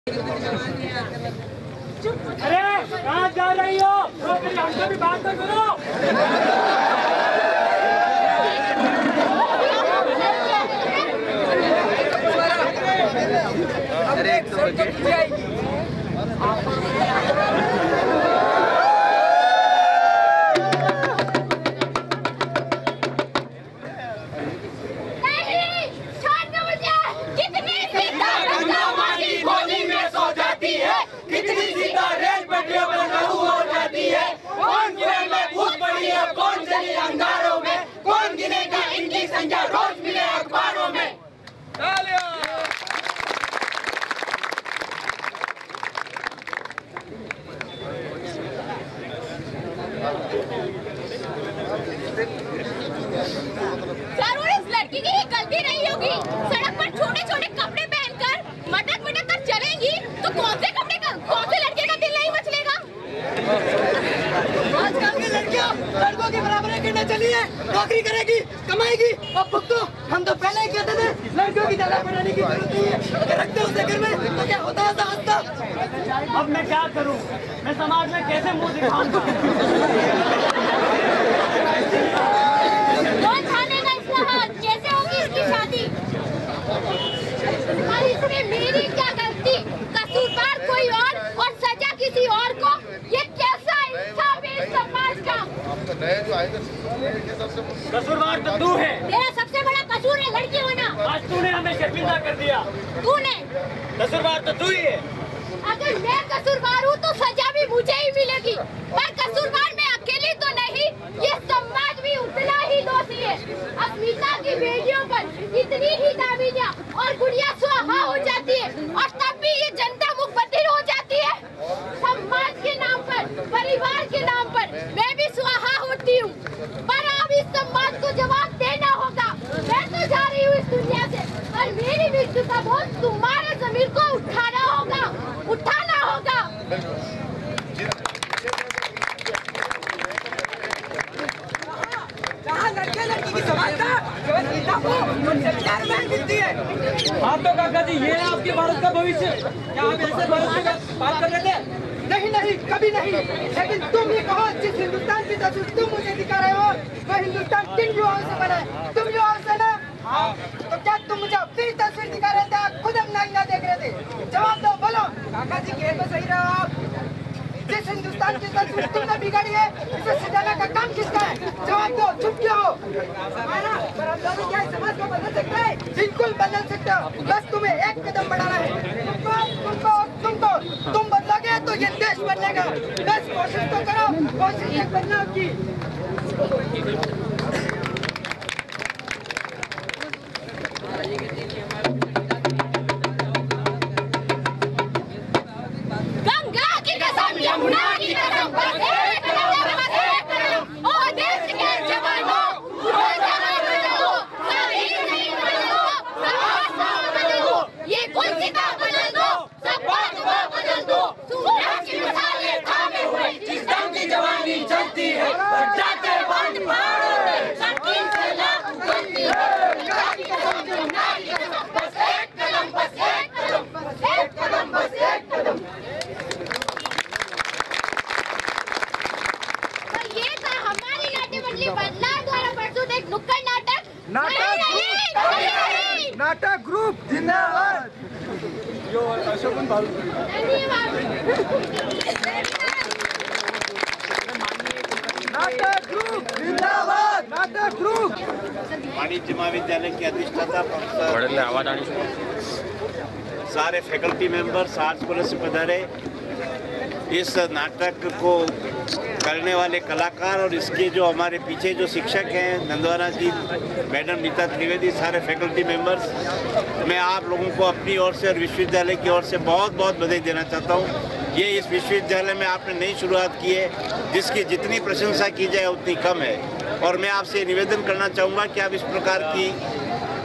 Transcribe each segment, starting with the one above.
अरे कहाँ जा रही हो? हमसे भी बात तो करो। अरे एक तो संख्या रोज मिले अखबारों में। जरूर इस लड़की की ही गलती नहीं होगी। सड़क पर छोटे छोटे कपड़े पहनकर मटक मटक कर चलेंगी तो कौन से लड़के का दिल नहीं मचलेगा। आजकल की लड़कियां लड़कों की बराबरी करने चली है, नौकरी करेगी, कमाएगी और खुद तो हम तो पहले ही कहते थे लड़कियों की ज्यादा पढ़ाने की जरूरत नहीं है। अगर रखते उसे घर में तो क्या होता है साहब? अब मैं क्या करूं? मैं समाज में कैसे मुंह दिखाऊंगा? कौन ठानेगा इसका हाथ? कैसे होगी इसकी शादी? और इसमें मेरी क्या गलती? कसूरवार कोई और सजा किसी और को। ये कैसा इंसाफ है इस समाज का? कसूरवार तो तू है। तेरा सबसे बड़ा कसूर है लड़की होना। आज तूने हमें शर्मिंदा कर दिया। तूने। कसूरवार तो तू ही है। अगर मैं कसूरवार हूँ तो सजा भी मुझे ही मिलेगी, पर कसूरवार मैं अकेली तो नहीं, ये समाज भी उतना ही दोषी है। अस्मिता की बेटियों पर इतनी ही दामिनियां और गुड़िया स्वाहा हो जाती है और तब भी ये जनता मुख बधिर हो जाती है। समाज के नाम पर, परिवार के नाम पर मैं भी स्वाहा होती हूँ, पर अब इस समाज को जवाब देना होगा। मैं तो जा रही हूँ इस दुनिया से और मेरी मृत्यु का बोझ तुम्हारे जमीर को उठाना होगा। लड़के लड़की की समानता केवल गीता को संविधान में मिलती है। आप तो काका जी, ये है आपके भारत का भविष्य। क्या आप ऐसे भारत की बात कर रहे थे? नहीं, कभी नहीं। लेकिन तुम ये कहो, जिस हिंदुस्तान की तस्वीर तुम मुझे दिखा रहे हो वह हिंदुस्तान किन युवाओं से बना है? तुम युवाओं से ना। तो क्या तुम मुझे अपनी तस्वीर दिखा रहे थे? खुद हम ना देख रहे थे? जवाब दो, बोलो। काका जी कह तो सही रहे हो आप। जिस हिंदुस्तान की तस्वीर तुमने बिगाड़ी है, इसे सजाने का काम किसका है? जवाब दो, चुप क्यों हो? पर हम दोनों क्या समाज को बदल सकते हैं? बिल्कुल बदल सकते हो, बस तुम्हें एक कदम बढ़ाना है। तुम बदलोगे तो ये देश बदलेगा। बस कोशिश तो करो, कोशिश एक बदलाव की। गंगा की कसम, यमुना की कसम, बस एक कदम, ओ देश के जवानों, उठो जहाँ बदलो, शहीद नहीं बदलो, समाज को बदलो, ये कुर्सियाँ बदल दो, सब बात को बदल दो। सूरज की मिसालें थामे हुए, जिस दम की जवानी चलती है, जाते बंद पहाड़ों में, संकीर्ण से लाख बनती है। गंगा की कसम, यमुना की कसम, बस एक कदम, बस एक कदम, बस एक कदम, बस एक कदम। बदलाव द्वारा प्रस्तुत एक नुक्कड़ नाटक ग्रुप जिंदाबाद। नाटक ग्रुप जिंदाबाद। नाटक ग्रुप। वाणिज्य महाविद्यालय के अधिष्ठाता प्रोफेसर, सारे फैकल्टी मेंबर्स, आर्ट्स कॉलेज से पधारे, इस नाटक को करने वाले कलाकार और इसके जो हमारे पीछे जो शिक्षक हैं, नंदवारा जी, मैडम नीता त्रिवेदी, सारे फैकल्टी मेंबर्स, मैं आप लोगों को अपनी ओर से और विश्वविद्यालय की ओर से बहुत बहुत बधाई देना चाहता हूँ। ये इस विश्वविद्यालय में आपने नई शुरुआत की है, जिसकी जितनी प्रशंसा की जाए उतनी कम है। और मैं आपसे निवेदन करना चाहूँगा कि आप इस प्रकार की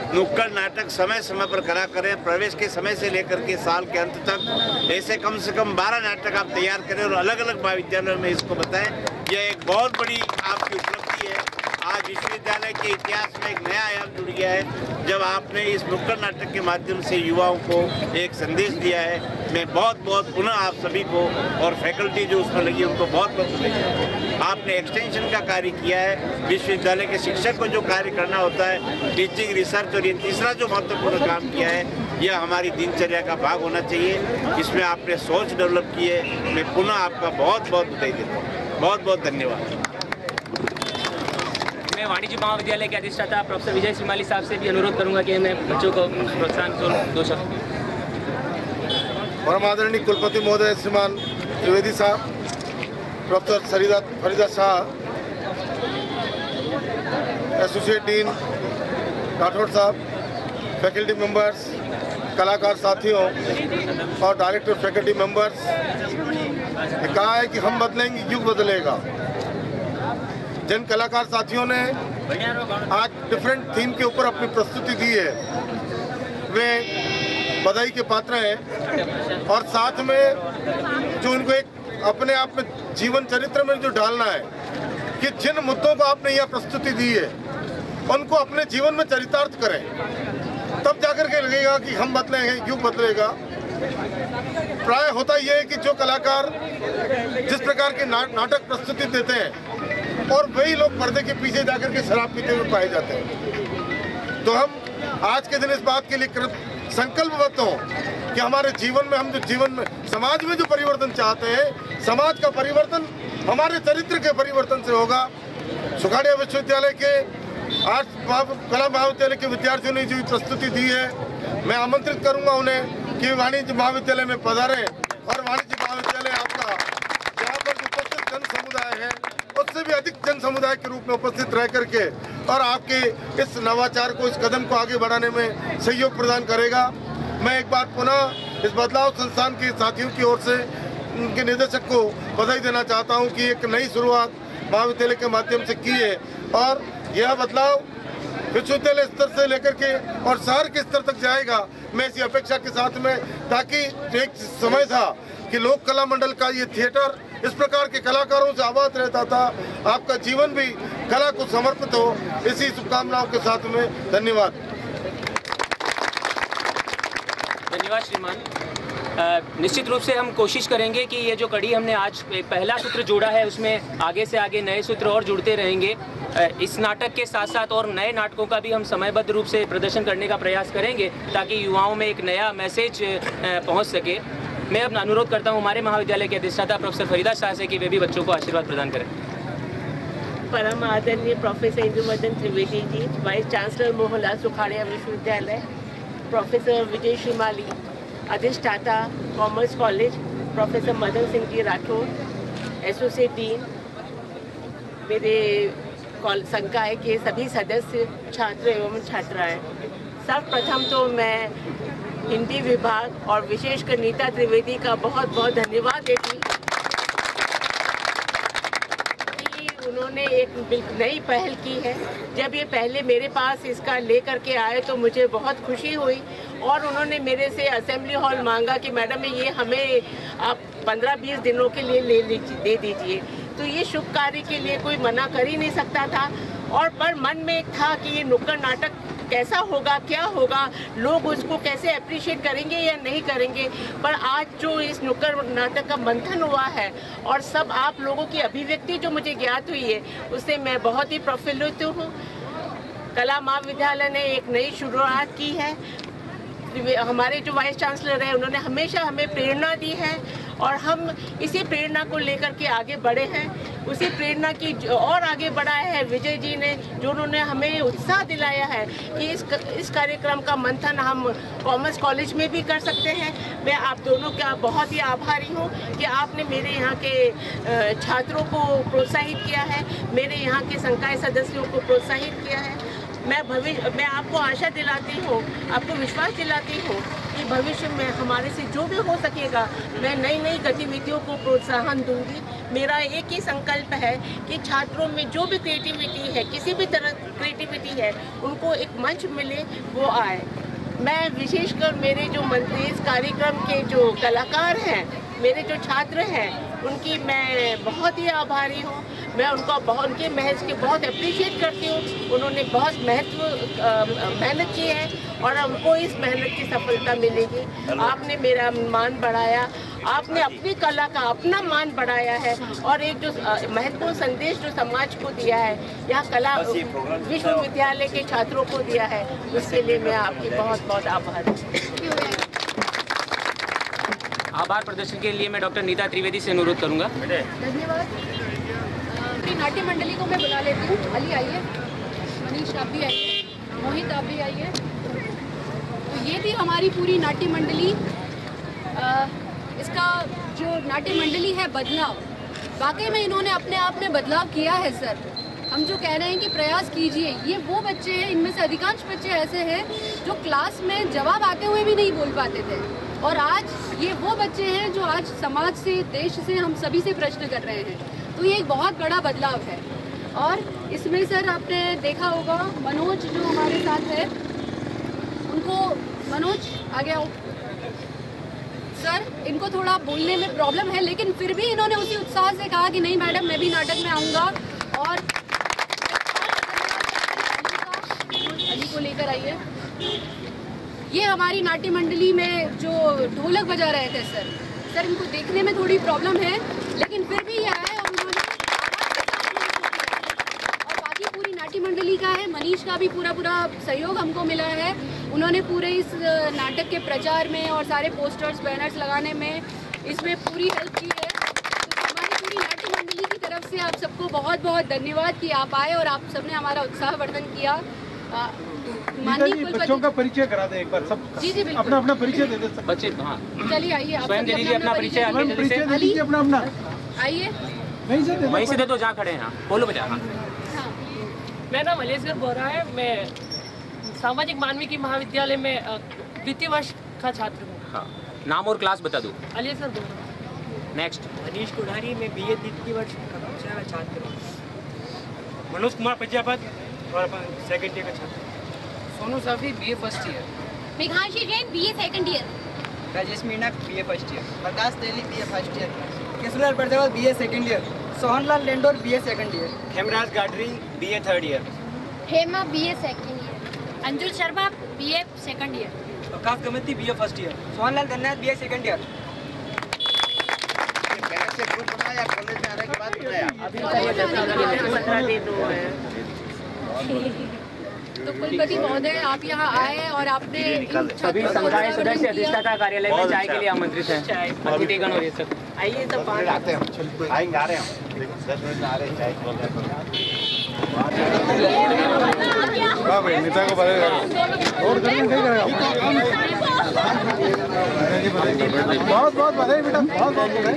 नुक्कड़ नाटक समय समय पर करा करें। प्रवेश के समय से लेकर के साल के अंत तक ऐसे कम से कम 12 नाटक आप तैयार करें और अलग अलग महाविद्यालयों में इसको बताएं। यह एक बहुत बड़ी आपकी उपलब्धि है। आज विश्वविद्यालय के इतिहास में एक नया आयाम जुड़ गया है, जब आपने इस नुक्कड़ नाटक के माध्यम से युवाओं को एक संदेश दिया है मैं बहुत बहुत पुनः आप सभी को और फैकल्टी जो उसमें लगी उनको बहुत बहुत धन्यवाद। आपने एक्सटेंशन का कार्य किया है, विश्वविद्यालय के शिक्षक को जो कार्य करना होता है, टीचिंग, रिसर्च, और ये तीसरा जो महत्वपूर्ण काम किया है, यह हमारी दिनचर्या का भाग होना चाहिए। इसमें आपने सोच डेवलप की है। मैं पुनः आपका बहुत बहुत बधाई देता हूँ। बहुत बहुत धन्यवाद। मैं वाणिज्य महाविद्यालय के अधिष्ठाता प्रोफेसर विजय श्रीमाली साहब से भी अनुरोध करूंगा कि मैं बच्चों को प्रोत्साहन दो शब्द। परम आदरणीय कुलपति महोदय श्रीमान त्रिवेदी साहब, professor Farida Shah, associate dean Rathore साहब, फैकल्टी मेंबर्स, कलाकार साथियों और डायरेक्टर फैकल्टी मेंबर्स, कहा है कि हम बदलेंगे, युग बदलेगा। जिन कलाकार साथियों ने आज डिफरेंट थीम के ऊपर अपनी प्रस्तुति दी है, वे बधाई के पात्र हैं। और साथ में जो उनको एक अपने आप में जीवन चरित्र में जो डालना है कि जिन मुद्दों को आपने यह प्रस्तुति दी है उनको अपने जीवन में चरितार्थ करें, तब जाकर के लगेगा कि हम बदलेंगे, युग बदलेगा। प्राय होता यह है कि जो कलाकार जिस प्रकार के नाटक प्रस्तुति देते हैं और वही लोग पर्दे के पीछे जाकर के शराब पीते हुए पाए जाते हैं। तो हम आज के दिन इस बात के लिए संकल्पबद्ध हो कि हमारे जीवन में, हम जो जीवन में, समाज में जो परिवर्तन चाहते हैं, समाज का परिवर्तन हमारे चरित्र के परिवर्तन से होगा। सुखाड़िया विश्वविद्यालय के आर्ट्स कला महाविद्यालय के विद्यार्थियों ने जो प्रस्तुति दी है, मैं आमंत्रित करूंगा उन्हें कि वाणिज्य महाविद्यालय में पधारें और वाणिज्य महाविद्यालय आपका यहाँ पर उपस्थित जन समुदाय है उससे भी अधिक जन समुदाय के रूप में उपस्थित रह करके और आपके इस नवाचार को, इस कदम को आगे बढ़ाने में सहयोग प्रदान करेगा। मैं एक बार पुनः इस बदलाव संस्थान के साथियों की ओर से उनके निदेशक को बधाई देना चाहता हूं कि एक नई शुरुआत महाविद्यालय के माध्यम से की है और यह बदलाव विश्वविद्यालय स्तर से लेकर के और शहर के स्तर तक जाएगा। मैं इसी अपेक्षा के साथ में, ताकि एक समय था कि लोक कला मंडल का ये थिएटर इस प्रकार के कलाकारों से आबाद रहता था, आपका जीवन भी कला को समर्पित हो, इसी शुभकामनाओं के साथ में धन्यवाद। धन्यवाद श्रीमान। निश्चित रूप से हम कोशिश करेंगे कि ये जो कड़ी हमने आज एक पहला सूत्र जोड़ा है, उसमें आगे से आगे नए सूत्र और जुड़ते रहेंगे। इस नाटक के साथ साथ और नए नाटकों का भी हम समयबद्ध रूप से प्रदर्शन करने का प्रयास करेंगे ताकि युवाओं में एक नया मैसेज पहुंच सके। मैं अब अनुरोध करता हूं हमारे महाविद्यालय के अधिष्ठाता प्रोफेसर फरीदा शाह से कि वे भी बच्चों को आशीर्वाद प्रदान करें। परम आदरणीय professor Indumadan Trivedi ji, vice chancellor Mohanlal Sukhadia विश्वविद्यालय, प्रोफेसर विजय श्रीमाली, अधिष्ठाता commerce college, professor Madan Singh ji Rathore, associate dean, मेरे संकाय के सभी सदस्य, छात्र एवं छात्राएं, सर्वप्रथम तो मैं हिंदी विभाग और विशेषकर नीता त्रिवेदी का बहुत बहुत धन्यवाद देती कि उन्होंने एक नई पहल की है। जब ये पहले मेरे पास इसका लेकर के आए तो मुझे बहुत खुशी हुई और उन्होंने मेरे से असेंबली हॉल मांगा कि मैडम ये हमें आप 15-20 दिनों के लिए दे दीजिए। तो ये शुभ कार्य के लिए कोई मना कर ही नहीं सकता था और पर मन में एक था कि ये नुक्कड़ नाटक कैसा होगा, क्या होगा, लोग उसको कैसे अप्रिशिएट करेंगे या नहीं करेंगे। पर आज जो इस नुक्कड़ नाटक का मंथन हुआ है और सब आप लोगों की अभिव्यक्ति जो मुझे ज्ञात हुई है, उससे मैं बहुत ही प्रफुल्लित हूँ। कला महाविद्यालय ने एक नई शुरुआत की है। हमारे जो वाइस चांसलर हैं उन्होंने हमेशा हमें प्रेरणा दी है और हम इसी प्रेरणा को लेकर के आगे बढ़े हैं। उसी प्रेरणा की और आगे बढ़ाया है विजय जी ने, जो उन्होंने हमें उत्साह दिलाया है कि इस कार्यक्रम का मंथन हम कॉमर्स कॉलेज में भी कर सकते हैं। मैं आप दोनों का बहुत ही आभारी हूँ कि आपने मेरे यहाँ के छात्रों को प्रोत्साहित किया है, मेरे यहाँ के संकाय सदस्यों को प्रोत्साहित किया है। मैं आपको आशा दिलाती हूँ, आपको विश्वास दिलाती हूँ कि भविष्य में हमारे से जो भी हो सकेगा मैं नई नई गतिविधियों को प्रोत्साहन दूंगी। मेरा एक ही संकल्प है कि छात्रों में जो भी क्रिएटिविटी है, किसी भी तरह क्रिएटिविटी है, उनको एक मंच मिले, वो आए। मैं विशेषकर मेरे जो मंत्री इस कार्यक्रम के जो कलाकार हैं, मेरे जो छात्र हैं, उनकी मैं बहुत ही आभारी हूँ। मैं उनके महज के बहुत अप्रिशिएट करती हूँ। उन्होंने बहुत मेहनत की है और हमको इस मेहनत की सफलता मिलेगी। आपने मेरा मान बढ़ाया, आपने अपनी कला का अपना मान बढ़ाया है और एक जो महत्वपूर्ण संदेश जो समाज को दिया है, यहाँ कला विश्वविद्यालय के छात्रों को दिया है, उसके लिए मैं आपकी बहुत बहुत आभार हूँ। आभार प्रदर्शन के लिए मैं डॉक्टर नीता त्रिवेदी से अनुरोध करूंगा। धन्यवाद। अपनी नाट्य मंडली को मैं बुला लेती हूँ। अली आइए, मनीष आप भी आइए, मोहित आप भी आइए। तो ये भी हमारी पूरी नाट्य मंडली, इसका जो नाट्य मंडली है बदलाव, वाकई में इन्होंने अपने आप में बदलाव किया है सर। हम जो कह रहे हैं कि प्रयास कीजिए, ये वो बच्चे हैं, इनमें से अधिकांश बच्चे ऐसे हैं जो क्लास में जवाब आते हुए भी नहीं बोल पाते थे, और आज ये वो बच्चे हैं जो आज समाज से, देश से, हम सभी से प्रश्न कर रहे हैं। तो ये एक बहुत बड़ा बदलाव है। और इसमें सर आपने देखा होगा मनोज जो हमारे साथ है, उनको, मनोज आगे आओ सर। इनको थोड़ा बोलने में प्रॉब्लम है, लेकिन फिर भी इन्होंने उसी उत्साह से कहा कि नहीं मैडम मैं भी नाटक में आऊँगा। और अली को लेकर आइए। ये हमारी नाट्य मंडली में जो ढोलक बजा रहे थे सर, इनको देखने में थोड़ी प्रॉब्लम है, लेकिन फिर भी ये आए और उन्होंने, और बाकी पूरी नाट्य मंडली का है, मनीष का भी पूरा सहयोग हमको मिला है। उन्होंने पूरे इस नाटक के प्रचार में और सारे पोस्टर्स, बैनर्स लगाने में इसमें पूरी हेल्प की है। तो हमारी पूरी नाट्य मंडली की तरफ से आप सबको बहुत बहुत धन्यवाद कि आप आए और आप सबने हमारा उत्साहवर्धन किया। बच्चों का परिचय करा दे एक बार सब। जी जी बिल्कुल, अपना परिचय दे दे बच्चे। हाँ चलिए आइए, आप स्वयं दे दीजिए अपना परिचय। अपना आइए, वहीं से दे दो जहाँ खड़े हैं। हाँ बोलो बजा। हाँ मेरा नाम अलेसगर बोरा है। मैं सामाजिक मानविकी महाविद्यालय में द्वितीय वर्ष का छात्र हूँ। हाँ नाम और क्लास बता दो। अलेसगर बोरा। नेक्स्ट मनीष कुठारी, मैं BA द्वितीय वर्ष का छात्र हूँ। मनोज कुमार प्रजापत, सेकेंड ईयर का छात्र। Sonu Safi, BA first year. Meghanshi Jain, BA second year. Rajesh Meena, BA first year. Prakash Teli, BA first year. Keshavlal Prajapat, BA second year. Sohanlal Lendor, BA second year. Hemraj Gadri, BA third year. Hema, BA second year. Anjul Sharma, BA second year. Prakash Gamti, BA first year. Sohanlal धन्यवाद, BA second year. पहले से group बनाया, college में आने के बाद बनाया। तो कुलपति महोदय आप यहाँ आए और आपने सभी समुदाय सदस्य अधिष्ठाता कार्यालय में चाय के लिए आमंत्रित हैं। अतिथिगण और ये सब आइए सब आते हैं, आएंगे, आ रहे हैं 10 मिनट में आ रहे हैं चाय। भाई नेता को बताएगा और नहीं करेगा। बहुत बहुत बधाई बेटा, बहुत बहुत बधाई।